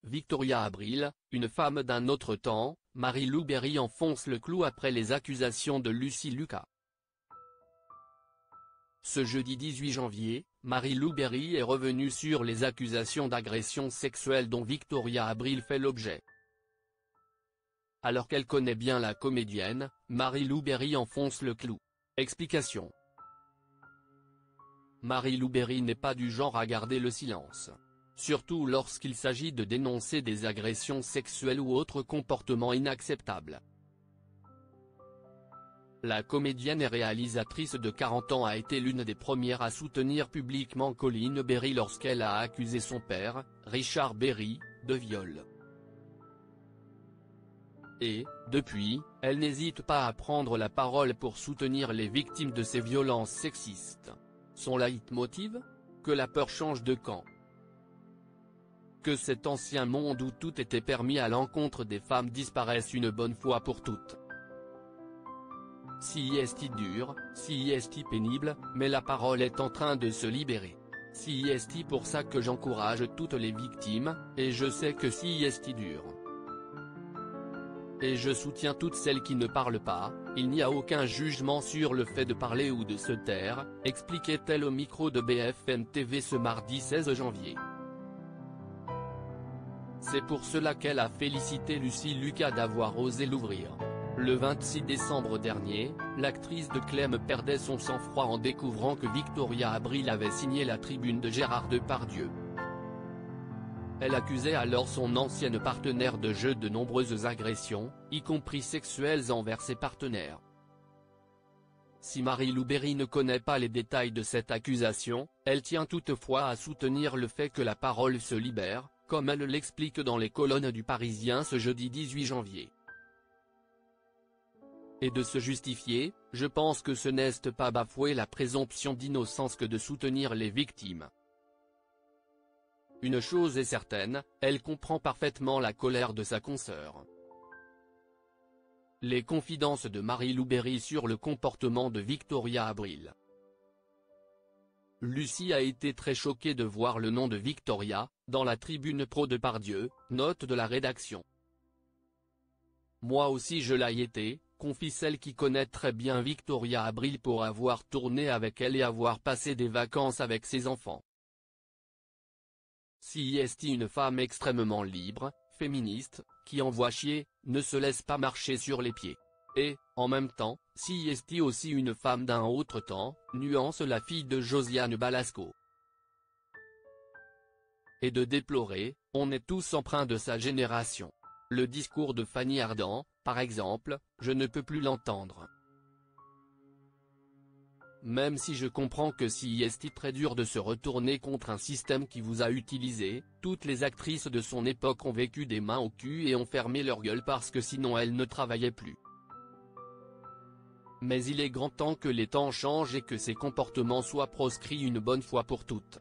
Victoria Abril, une femme d'un autre temps, Marie-Lou Berry enfonce le clou après les accusations de Lucy Lucas. Ce jeudi 18 janvier, Marie-Lou Berry est revenue sur les accusations d'agression sexuelle dont Victoria Abril fait l'objet. Alors qu'elle connaît bien la comédienne, Marie-Lou Berry enfonce le clou. Explication. Marie-Lou Berry n'est pas du genre à garder le silence. Surtout lorsqu'il s'agit de dénoncer des agressions sexuelles ou autres comportements inacceptables. La comédienne et réalisatrice de 40 ans a été l'une des premières à soutenir publiquement Corinne Berry lorsqu'elle a accusé son père, Richard Berry, de viol. Et, depuis, elle n'hésite pas à prendre la parole pour soutenir les victimes de ces violences sexistes. Son leitmotiv ? Que la peur change de camp. Que cet ancien monde où tout était permis à l'encontre des femmes disparaisse une bonne fois pour toutes. Si est dur, si est pénible, mais la parole est en train de se libérer. Si est pour ça que j'encourage toutes les victimes, et je sais que si est dur. Et je soutiens toutes celles qui ne parlent pas, il n'y a aucun jugement sur le fait de parler ou de se taire, expliquait-elle au micro de BFM TV ce mardi 16 janvier. C'est pour cela qu'elle a félicité Lucy Lucas d'avoir osé l'ouvrir. Le 26 décembre dernier, l'actrice de Clem perdait son sang-froid en découvrant que Victoria Abril avait signé la tribune de Gérard Depardieu. Elle accusait alors son ancienne partenaire de jeu de nombreuses agressions, y compris sexuelles envers ses partenaires. Si Marie-Lou Berry ne connaît pas les détails de cette accusation, elle tient toutefois à soutenir le fait que la parole se libère, comme elle l'explique dans les colonnes du Parisien ce jeudi 18 janvier. Et de se justifier, je pense que ce n'est pas bafouer la présomption d'innocence que de soutenir les victimes. Une chose est certaine, elle comprend parfaitement la colère de sa consoeur. Les confidences de Marie-Lou Berry sur le comportement de Victoria Abril. Lucy a été très choquée de voir le nom de Victoria, dans la tribune pro Depardieu, note de la rédaction. Moi aussi je l'ai été, confie celle qui connaît très bien Victoria Abril pour avoir tourné avec elle et avoir passé des vacances avec ses enfants. Si est une femme extrêmement libre, féministe, qui envoie chier, ne se laisse pas marcher sur les pieds. Et, en même temps, si est aussi une femme d'un autre temps, nuance la fille de Josiane Balasco. Et de déplorer, on est tous empreints de sa génération. Le discours de Fanny Ardant, par exemple, je ne peux plus l'entendre. Même si je comprends que si est très dur de se retourner contre un système qui vous a utilisé, toutes les actrices de son époque ont vécu des mains au cul et ont fermé leur gueule parce que sinon elles ne travaillaient plus. Mais il est grand temps que les temps changent et que ces comportements soient proscrits une bonne fois pour toutes.